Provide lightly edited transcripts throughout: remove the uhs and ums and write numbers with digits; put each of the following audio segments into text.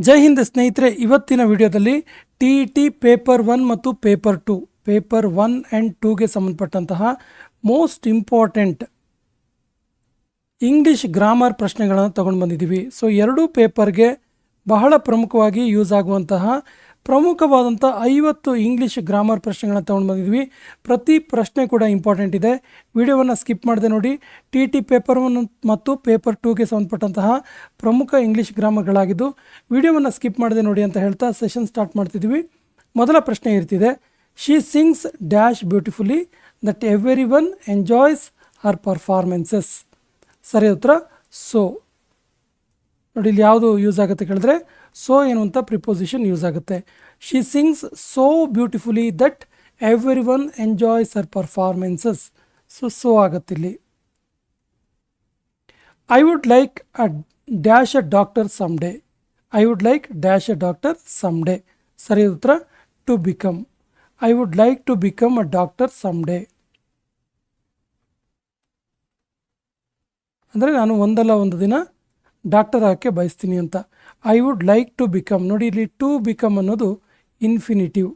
ಜೈ ಹಿಂದ್ ಸ್ನೇಹಿತರೆ, ಇವತ್ತಿನ ವಿಡಿಯೋದಲ್ಲಿ ಟಿ ಪೇಪರ್ 1 ಮತ್ತು ಪೇಪರ್ 1 ಆ್ಯಂಡ್ 2ಗೆ ಸಂಬಂಧಪಟ್ಟಂತಹ ಮೋಸ್ಟ್ ಇಂಪಾರ್ಟೆಂಟ್ ಇಂಗ್ಲಿಷ್ ಗ್ರಾಮರ್ ಪ್ರಶ್ನೆಗಳನ್ನು ತಗೊಂಡು ಬಂದಿದ್ದೀವಿ. ಸೊ ಎರಡೂ ಪೇಪರ್ಗೆ ಬಹಳ ಪ್ರಮುಖವಾಗಿ ಯೂಸ್ ಆಗುವಂತಹ ಪ್ರಮುಖವಾದಂಥ 50 ಇಂಗ್ಲಿಷ್ ಗ್ರಾಮರ್ ಪ್ರಶ್ನೆಗಳನ್ನು ತಗೊಂಡು ಬಂದಿದ್ವಿ. ಪ್ರತಿ ಪ್ರಶ್ನೆ ಕೂಡ ಇಂಪಾರ್ಟೆಂಟ್ ಇದೆ. ವಿಡಿಯೋವನ್ನು ಸ್ಕಿಪ್ ಮಾಡದೆ ನೋಡಿ. ಟಿ ಪೇಪರ್ 1 ಮತ್ತು ಪೇಪರ್ 2ಗೆ ಸಂಬಂಧಪಟ್ಟಂತಹ ಪ್ರಮುಖ ಇಂಗ್ಲಿಷ್ ಗ್ರಾಮರ್ಗಳಾಗಿದ್ದು ವಿಡಿಯೋವನ್ನು ಸ್ಕಿಪ್ ಮಾಡದೆ ನೋಡಿ ಅಂತ ಹೇಳ್ತಾ ಸೆಷನ್ ಸ್ಟಾರ್ಟ್ ಮಾಡ್ತಿದ್ವಿ. ಮೊದಲ ಪ್ರಶ್ನೆ ಇರ್ತಿದೆ, she sings dash beautifully that every one enjoys her performances. ಸರಿ ಉತ್ತರ ಸೊ. ನೋಡಿ, ಇಲ್ಲಿ ಯಾವುದು ಯೂಸ್ ಆಗುತ್ತೆ ಕೇಳಿದ್ರೆ ಸೋ ಎನ್ನುವಂಥ ಪ್ರಿಪೋಸಿಷನ್ ಯೂಸ್ ಆಗುತ್ತೆ. She sings so beautifully that every one enjoys her performances. So ಆಗುತ್ತೆ ಇಲ್ಲಿ. I would like a dash a doctor some day. I would like dash a doctor some day. ಸರಿ ಉತ್ತರ to become. I would like to become a doctor some day. ಅಂದರೆ ನಾನು ಒಂದಲ್ಲ ಒಂದು ದಿನ doctor ಆಗೋಕ್ಕೆ ಬಯಸ್ತೀನಿ ಅಂತ. I would like to become. ನೋಡಿ, ಇಲ್ಲಿ ಟು ಬಿಕಮ್ ಅನ್ನೋದು ಇನ್ಫಿನಿಟಿವ್.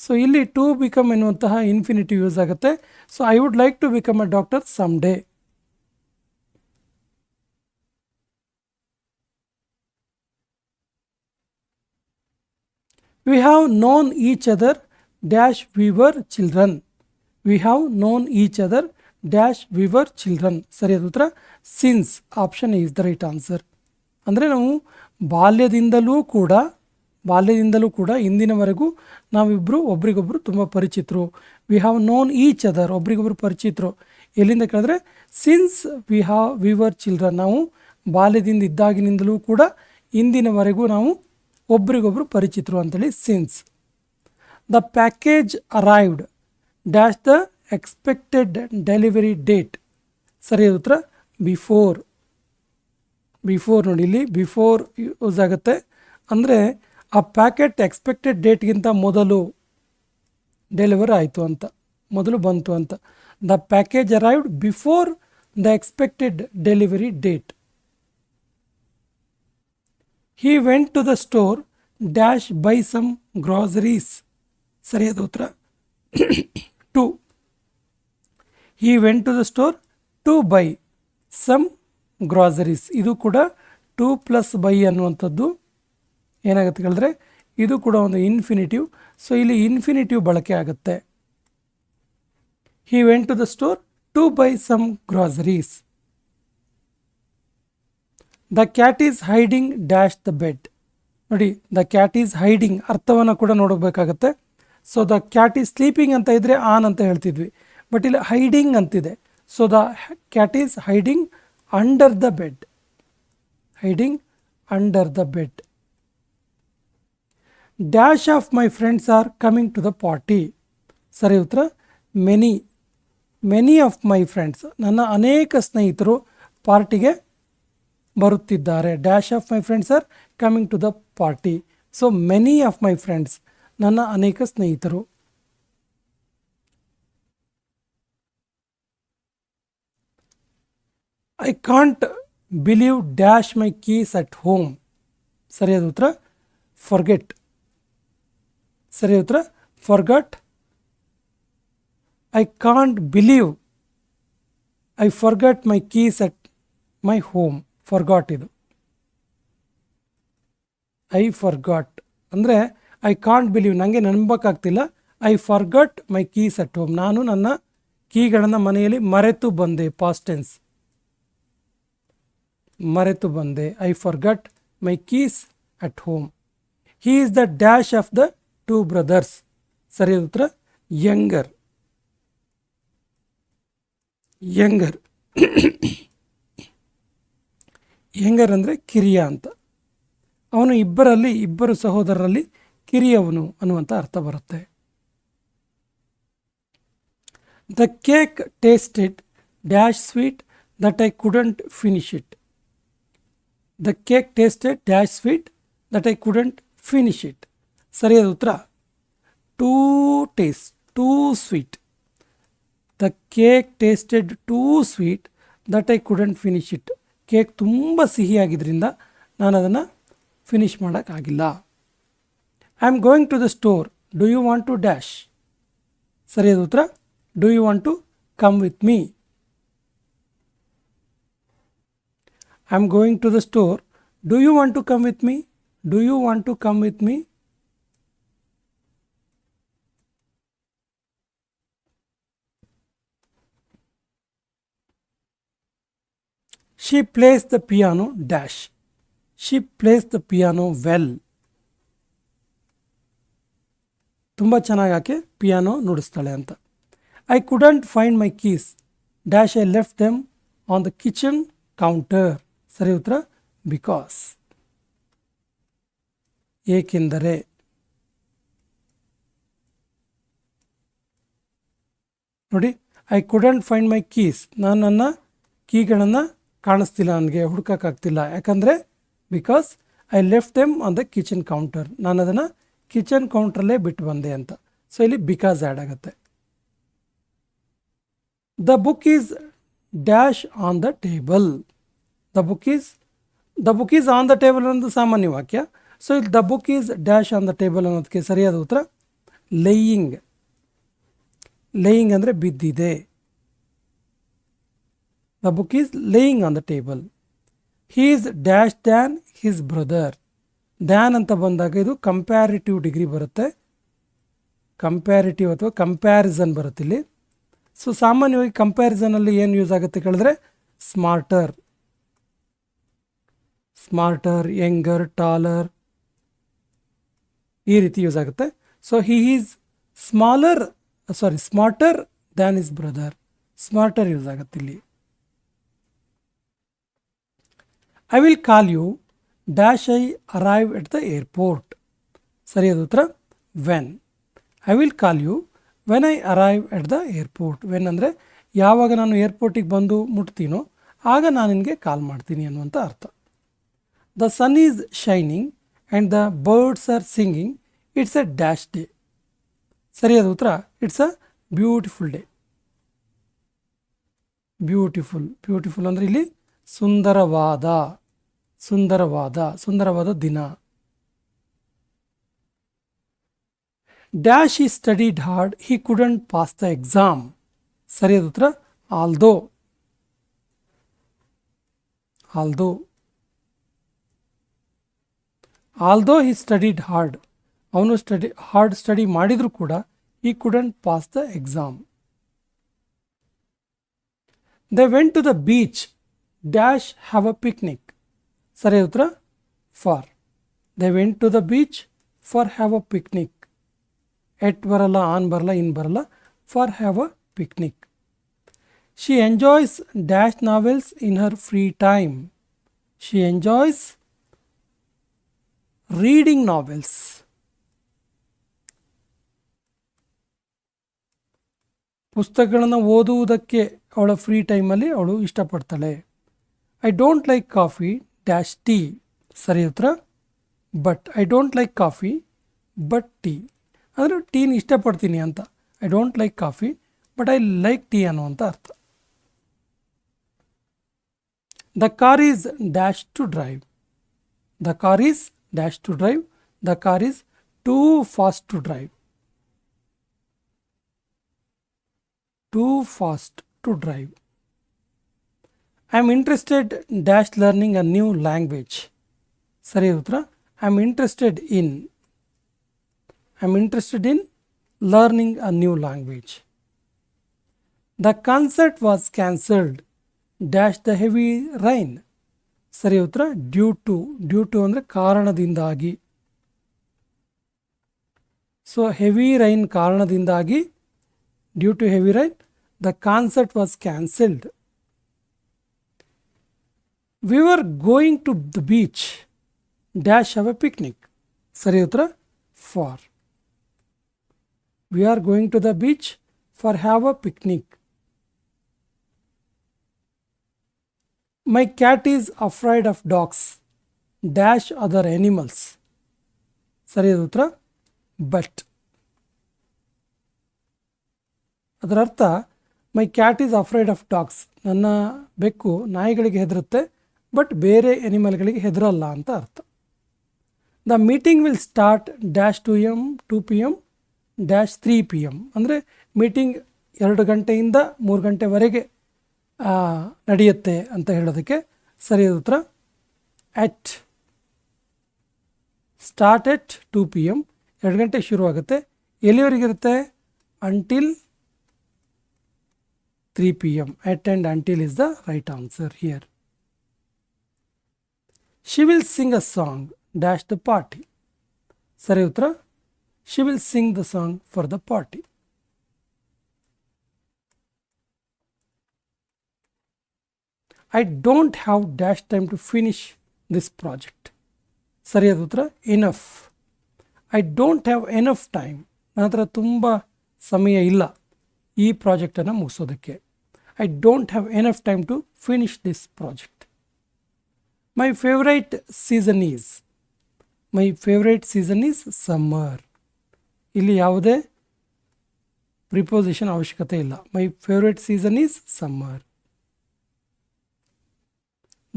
ಸೊ ಇಲ್ಲಿ ಟು ಬಿಕಮ್ ಎನ್ನುವಂತಹ ಇನ್ಫಿನಿಟಿವ್ ಯೂಸ್ ಆಗುತ್ತೆ. So I would like to become a doctor some day. We have known each other dash we were children. We have known each other dash we were children. ಸರಿಯಾದ ಉತ್ತರ since. Option is the right answer. ಅಂದರೆ ನಾವು ಬಾಲ್ಯದಿಂದಲೂ ಕೂಡ ಇಂದಿನವರೆಗೂ ನಾವಿಬ್ಬರು ಒಬ್ರಿಗೊಬ್ರು ತುಂಬ ಪರಿಚಿತರು. We have known each other, ಒಬ್ರಿಗೊಬ್ರು ಪರಿಚಿತರು. ಎಲ್ಲಿಂದ ಕೇಳಿದ್ರೆ ಸಿನ್ಸ್ ವಿ ವರ್ ಚಿಲ್ಡ್ರನ್. ನಾವು ಬಾಲ್ಯದಿಂದ ಇದ್ದಾಗಿನಿಂದಲೂ ಕೂಡ ಇಂದಿನವರೆಗೂ ನಾವು ಒಬ್ರಿಗೊಬ್ರು ಪರಿಚಿತರು ಅಂತೇಳಿ since. The package arrived dash the expected delivery date. ಸರಿಯಾದ ಉತ್ತರ ಬಿಫೋರ್. ನೋಡಿ, ಇಲ್ಲಿ ಬಿಫೋರ್ ಯೂಸ್ ಆಗುತ್ತೆ. ಅಂದರೆ ಆ ಪ್ಯಾಕೆಟ್ ಎಕ್ಸ್ಪೆಕ್ಟೆಡ್ ಡೇಟ್ಗಿಂತ ಮೊದಲು ಡೆಲಿವರ್ ಆಯಿತು ಅಂತ, ಮೊದಲು ಬಂತು ಅಂತ. The package arrived before the expected delivery date. He went to the store dash buy some groceries. ಸರಿಯಾದ ಉತ್ತರ to. He went to the store to buy some groceries. ಇದು ಕೂಡ ಟು ಪ್ಲಸ್ ಬೈ ಅನ್ನುವಂಥದ್ದು ಏನಾಗುತ್ತೆ ಹೇಳಿದ್ರೆ ಇದು ಕೂಡ ಒಂದು ಇನ್ಫಿನಿಟಿವ್. ಸೊ ಇಲ್ಲಿ ಇನ್ಫಿನಿಟಿವ್ ಬಳಕೆ ಆಗುತ್ತೆ. He went to the store to buy some groceries. The cat is hiding dash the bed. ನೋಡಿ, ದ ಕ್ಯಾಟ್ ಈಸ್ ಹೈಡಿಂಗ್ ಅರ್ಥವನ್ನು ಕೂಡ ನೋಡಬೇಕಾಗತ್ತೆ. So the cat is sleeping ಅಂತ ಇದ್ದರೆ ಆನ್ ಅಂತ ಹೇಳ್ತಿದ್ವಿ, ಬಟ್ ಇಲ್ಲಿ ಹೈಡಿಂಗ್ ಅಂತಿದೆ. So the cat is hiding under the bed. Hiding under the bed. Dash of my friends are coming to the party. ಸರಿ ಉತ್ತರ ಮೆನಿ ಆಫ್ ಮೈ ಫ್ರೆಂಡ್ಸ್. ನನ್ನ ಅನೇಕ ಸ್ನೇಹಿತರು ಪಾರ್ಟಿಗೆ ಬರುತ್ತಿದ್ದಾರೆ. Dash of my friends are coming to the party. So many of my friends, ನನ್ನ ಅನೇಕ ಸ್ನೇಹಿತರು. I can't believe dash my keys at home. ಸರಿಯಾದ ಉತ್ತರ ಫರ್ಗೆಟ್. ಸರಿಯಾದ ಉತ್ತರ forgot. I can't believe I forgot my keys at my home. Forgot ಇದು. I forgot ಅಂದರೆ I can't believe, ನನಗೆ ನಂಬಕ್ಕಾಗ್ತಿಲ್ಲ. I forgot my keys at home. ನಾನು ನನ್ನ ಕೀಗಳನ್ನು ಮನೆಯಲ್ಲಿ ಮರೆತು ಬಂದೆ. ಪಾಸ್ಟ್ ಟೆನ್ಸ್, ಮರೆತು ಬಂದೆ. I forgot my keys at home. He is the dash of the two brothers. ಸರಿಯಾದ ಉತ್ತರ ಯಂಗರ್. ಯಂಗರ್ ಅಂದರೆ ಕಿರಿಯ ಅಂತ. ಅವನು ಇಬ್ಬರು ಸಹೋದರರಲ್ಲಿ ಕಿರಿಯವನು ಅನ್ನುವಂಥ ಅರ್ಥ ಬರುತ್ತೆ. The cake tasted dash sweet that I couldn't finish it. The cake tasted dash sweet that I couldn't finish it. ಸರಿಯಾದ ಉತ್ತರ too sweet. The cake tasted too sweet that I couldn't finish it. Cake ತುಂಬ ಸಿಹಿಯಾಗಿದ್ದರಿಂದ ನಾನು ಅದನ್ನು finish ಮಾಡೋಕ್ಕಾಗಿಲ್ಲ. I am going to the store, do you want to dash? ಸರಿಯಾದ ಉತ್ತರ do you want to come with me. I am going to the store, do you want to come with me? Do you want to come with me? She plays the piano dash. She plays the piano well. ತುಂಬ ಚೆನ್ನಾಗಿ ಆಕೆ piano ನುಡಿಸ್ತಾಳೆ ಅಂತ. I couldn't find my keys dash I left them on the kitchen counter. ಸರಿ ಉತ್ತರ because. ಏಕೆಂದರೆ. ನೋಡಿ, I couldn't find my keys, ನಾನು ನನ್ನ ಕೀಗಳನ್ನು ಕಾಣಿಸ್ತಿಲ್ಲ, ನನಗೆ ಹುಡ್ಕೋಕ್ಕಾಗ್ತಿಲ್ಲ. ಯಾಕಂದರೆ because I left them on the kitchen counter, ನಾನು ಅದನ್ನು ಕಿಚನ್ ಕೌಂಟ್ರಲ್ಲೇ ಬಿಟ್ಟು ಬಂದೆ ಅಂತ. ಸೊ ಇಲ್ಲಿ ಬಿಕಾಸ್ ಆ್ಯಡ್ ಆಗುತ್ತೆ. The book is dash on the table. The book is on the table ಅನ್ನೋದು ಸಾಮಾನ್ಯ ವಾಕ್ಯ. ಸೊ ಇಲ್ಲಿ the book is dash on the table ಅನ್ನೋದಕ್ಕೆ ಸರಿಯಾದ ಉತ್ತರ ಲೇಯಿಂಗ್. ಲೇಯಿಂಗ್ ಅಂದರೆ ಬಿದ್ದಿದೆ. The book is laying on the table. He is dash than his brother. Than ಅಂತ ಬಂದಾಗ ಇದು ಕಂಪ್ಯಾರಿಟಿವ್ ಡಿಗ್ರಿ ಬರುತ್ತೆ, ಕಂಪ್ಯಾರಿಟಿವ್ ಅಥವಾ ಕಂಪ್ಯಾರಿಸನ್ ಬರುತ್ತೆ ಇಲ್ಲಿ. ಸೊ ಸಾಮಾನ್ಯವಾಗಿ ಕಂಪ್ಯಾರಿಸನಲ್ಲಿ ಏನು ಯೂಸ್ ಆಗುತ್ತೆ ಕೇಳಿದ್ರೆ ಸ್ಮಾರ್ಟರ್, ಯಂಗರ್, ಟಾಲರ್ ಈ ರೀತಿ ಯೂಸ್ ಆಗುತ್ತೆ. So he is smarter than his brother, smarter use ಆಗುತ್ತೆ ಇಲ್ಲಿ. I will call you dash I arrive at the airport. ಸರಿಯಾದ ಉತ್ತರ when. I will call you when I arrive at the airport. When ಅಂದರೆ ಯಾವಾಗ ನಾನು ಏರ್ಪೋರ್ಟಿಗೆ ಬಂದು ಮುಟ್ತೀನೋ ಆಗ ನಾನು ನಿನಗೆ ಕಾಲ್ ಮಾಡ್ತೀನಿ ಅನ್ನುವಂಥ ಅರ್ಥ. The sun is shining and the birds are singing, it's a dash day. ಸರಿಯಾದ ಉತ್ತರ it's a beautiful day. Beautiful ಅಂದರೆ ಇಲ್ಲಿ ಸುಂದರವಾದ ದಿನ. Dash he studied hard, he couldn't pass the exam. ಸರಿಯಾದ ಉತ್ತರ ಆಲ್ದೋ. ಹಿ ಸ್ಟಡಿಡ್ ಹಾರ್ಡ್, ಅವನು hard study ಮಾಡಿದರೂ ಕೂಡ he couldn't pass the exam. They went to the beach dash have a picnic. ಸರಿಯಾದ ಉತ್ತರ for. They went to the beach for have a picnic. At ಬರಲ್ಲ, on ಬರಲ್ಲ, in ಬರಲ್ಲ, for have a picnic. She enjoys dash novels in her free time. She enjoys reading novels. ಪುಸ್ತಕಗಳನ್ನು ಓದುವುದಕ್ಕೆ ಅವಳ free ಟೈಮಲ್ಲಿ ಅವಳು ಇಷ್ಟಪಡ್ತಾಳೆ. I don't like coffee dash tea. ಸರಿ ಉತ್ತರ but. I don't like coffee but tea ಅಂದರೆ ಟೀನ ಇಷ್ಟಪಡ್ತೀನಿ ಅಂತ. I don't like coffee but I like tea ಅನ್ನುವಂಥ ಅರ್ಥ. The car is dash to drive. The car is dash to drive. The car is too fast to drive. Too fast to drive. I am interested dash learning a new language. ಸರಿಯಾದ ಉತ್ತರ I am interested in learning a new language. The concert was cancelled dash the heavy rain. ಸರಿಯಾದ ಉತ್ತರ due to ಅಂದರೆ ಕಾರಣದಿಂದಾಗಿ. So heavy rain ಕಾರಣದಿಂದಾಗಿ, due to heavy rain the concert was cancelled. We were going to the beach dash have a picnic. ಸರಿ ಉತ್ತರ for. We are going to the beach for have a picnic. My cat is afraid of dogs dash other animals. ಸರಿಯಾದ ಉತ್ತರ but. ಅದರ ಅರ್ಥ my cat is afraid of dogs, ನನ್ನ ಬೆಕ್ಕು ನಾಯಿಗಳಿಗೆ ಹೆದರುತ್ತೆ, but ಬೇರೆ ಎನಿಮಲ್ಗಳಿಗೆ ಹೆದರಲ್ಲ ಅಂತ ಅರ್ಥ. The meeting will start dash 2 PM dash 3 PM ಅಂದರೆ ಮೀಟಿಂಗ್ 2 ಗಂಟೆಯಿಂದ 3 ಗಂಟೆವರೆಗೆ ನಡೆಯುತ್ತೆ ಅಂತ ಹೇಳೋದಕ್ಕೆ ಸರಿಯಾದ ಉತ್ತರ ಎಟ್. ಸ್ಟಾರ್ಟ್ ಎಟ್ 2 PM 2 ಗಂಟೆಗೆ ಶುರುವಾಗುತ್ತೆ. ಎಲ್ಲಿವರೆಗಿರುತ್ತೆ? Until 3 PM. At and until is the right answer here. She will sing a song dash the party. ಸರಿ ಉತ್ತರ she will sing the song for the party. I don't have dash time to finish this project. ಸರಿಯಾದ ಉತ್ತರ enough. I don't have enough time. ನನ್ನ ಹತ್ರ ತುಂಬ ಸಮಯ ಇಲ್ಲ ಈ ಪ್ರಾಜೆಕ್ಟನ್ನು ಮುಗಿಸೋದಕ್ಕೆ. I don't have enough time to finish this project. My favorite season is. My favorite season is summer. ಇಲ್ಲಿ ಯಾವುದೇ ಪ್ರಿಪೋಸಿಷನ್ ಅವಶ್ಯಕತೆ ಇಲ್ಲ. My favorite season is summer.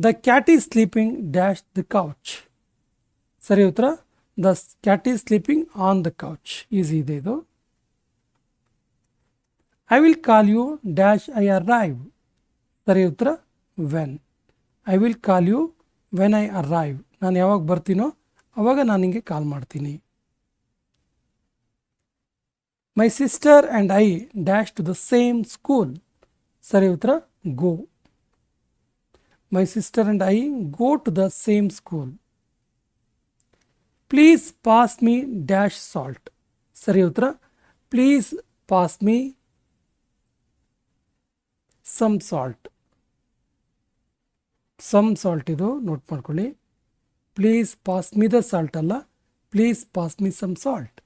The cat is sleeping dash the couch. ಸರಿ ಉತ್ತರ the cat is sleeping on the couch. Easy ಇದೆ ಇದು. I will call you dash I arrive. ಸರಿ ಉತ್ತರ when. I will call you when I arrive. ನಾನು ಯಾವಾಗ ಬರ್ತೀನೋ ಅವಾಗ ನಾನು ನಿಮಗೆ ಕಾಲ್ ಮಾಡ್ತೀನಿ. My sister and I dash to the same school. ಸರಿ ಉತ್ತರ go. My sister and I go to the same school. Please pass me dash salt. ಸರಿ ಉತ್ತರ please pass me some salt. some salt ಇದು note ಮಾಡ್ಕೊಳ್ಳಿ. Please pass me the salt ಅಲ್ಲ, please pass me some salt.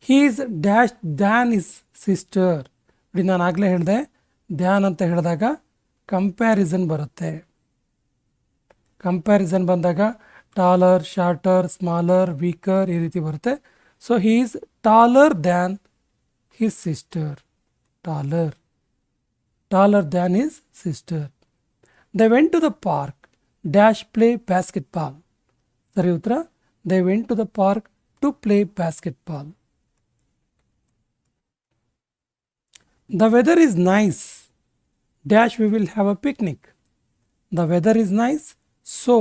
He's dash than his sister. ನೋಡಿ ನಾನು ಆಗಲೇ ಹೇಳಿದೆ ಧ್ಯಾನ್ ಅಂತ ಹೇಳಿದಾಗ ಕಂಪ್ಯಾರಿಸನ್ ಬರುತ್ತೆ. ಕಂಪ್ಯಾರಿಸನ್ ಬಂದಾಗ ಟಾಲರ್, ಶಾರ್ಟರ್, ಸ್ಮಾಲರ್, ವೀಕರ್ ಈ ರೀತಿ ಬರುತ್ತೆ. So he is taller than his sister. taller than his sister. They went to the park dash play basketball. ಸರಿ ಉತ್ತರ they went to the park to play basketball. The weather is nice dash we will have a picnic. The weather is nice so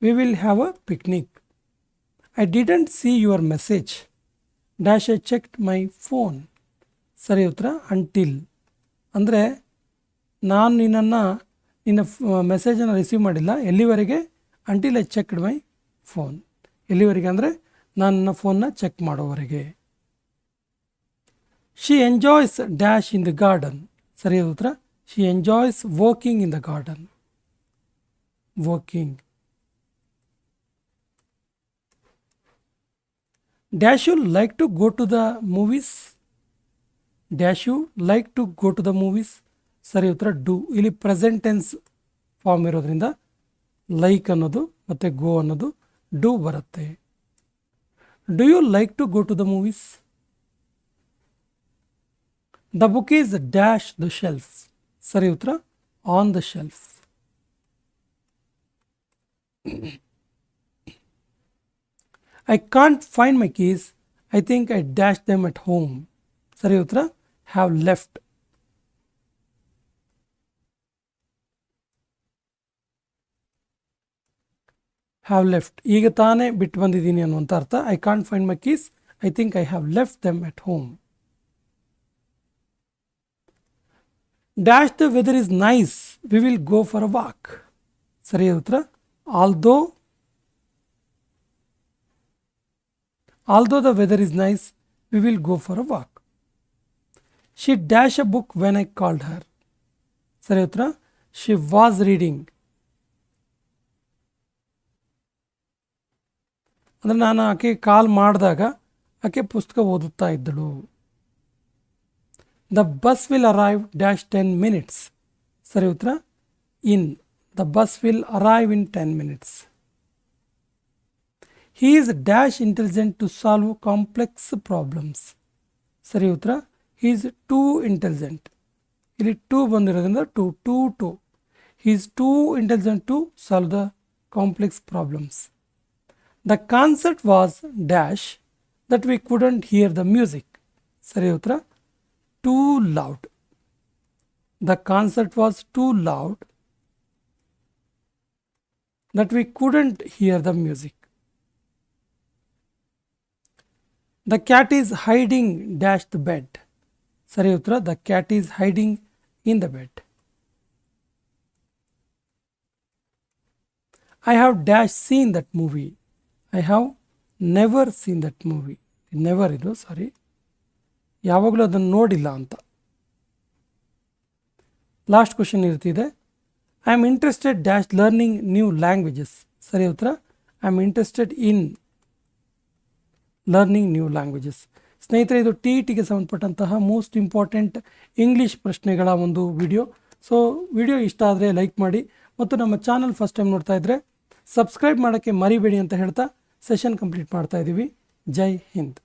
we will have a picnic. I didn't see your message dash I checked my phone. ಸರಿ ಉತ್ತರ until. ಅಂದರೆ ನಾನು ನಿನ್ನ ಮೆಸೇಜನ್ನು receive ಮಾಡಿಲ್ಲ ಎಲ್ಲಿವರೆಗೆ? Until I checked my phone. ಎಲ್ಲಿವರೆಗೆ ಅಂದರೆ ನಾನು ನನ್ನ ಫೋನ್ನ ಚೆಕ್ ಮಾಡೋವರೆಗೆ. She enjoys dash in the garden. ಸರಿಯಾದ ಉತ್ತರ she enjoys walking in the garden. Walking. Dash you like to go to the movies. Dash you like to go to the movies. ಸರಿ ಉತ್ತರ ಡೂ. ಇಲ್ಲಿ present tense form ಇರೋದ್ರಿಂದ like ಅನ್ನೋದು ಮತ್ತು go ಅನ್ನೋದು do ಬರುತ್ತೆ. Do you like to go to the movies? The book is dash the shelf. ಸರಿ ಉತ್ತರ on the shelf. I can't find my keys. I think I dashed them at home. ಸರಿ ಉತ್ತರ have left. have left. ಈಗ ತಾನೇ ಬಿಟ್ಟು ಬಂದಿದ್ದೀನಿ ಅನ್ನುವಂಥ ಅರ್ಥ. I can't find my keys. I think I have left them at home. Dash the weather is nice. We will go for a walk. ಸರಿಯಾದ ಉತ್ತರ although the weather is nice, we will go for a walk. She dashed a book when I called her. ಸರಿ ಉತ್ತರ she was reading. ಅಂದರೆ ನಾನು ಆಕೆ ಕಾಲ್ ಮಾಡಿದಾಗ ಆಕೆ ಪುಸ್ತಕ ಓದುತ್ತಾ ಇದ್ದಳು. The bus will arrive dash 10 minutes. ಸರಿ ಉತ್ತರ in. The bus will arrive in 10 minutes. He is dash intelligent to solve complex problems. ಸರಿ ಉತ್ತರ he is too intelligent. ಇಲ್ಲಿ 2 ಬಂದಿರೋದ್ರಿಂದ 2 he is too intelligent to solve the complex problems. The concert was dash that we couldn't hear the music. ಸರಿ ಉತ್ತರ too loud. The concert was too loud that we couldn't hear the music. The cat is hiding dash the bed. ಸರಿ ಉತ್ತರ the cat is hiding in the bed. I have dash seen that movie. I have never seen that movie. Never ಇದು ಸಾರಿ, ಯಾವಾಗಲೂ ಅದನ್ನು ನೋಡಿಲ್ಲ ಅಂತ. Last question ಇರ್ತಿದೆ, I am interested dash learning new languages. ಸರಿ ಉತ್ತರ I am interested in learning new languages. ಸ್ನೇಹಿತರೆ, ಇದು TETಗೆ ಸಂಬಂಧಪಟ್ಟಂತಹ ಮೋಸ್ಟ್ ಇಂಪಾರ್ಟೆಂಟ್ ಇಂಗ್ಲೀಷ್ ಪ್ರಶ್ನೆಗಳ ಒಂದು ವಿಡಿಯೋ. ಸೊ ವಿಡಿಯೋ ಇಷ್ಟ ಆದರೆ ಲೈಕ್ ಮಾಡಿ, ಮತ್ತು ನಮ್ಮ ಚಾನಲ್ ಫಸ್ಟ್ ಟೈಮ್ ನೋಡ್ತಾ ಇದ್ದರೆ ಸಬ್ಸ್ಕ್ರೈಬ್ ಮಾಡೋಕ್ಕೆ ಮರಿಬೇಡಿ ಅಂತ ಹೇಳ್ತಾ ಸೆಷನ್ ಕಂಪ್ಲೀಟ್ ಮಾಡ್ತಾ ಇದ್ದೀವಿ. ಜೈ ಹಿಂದ್.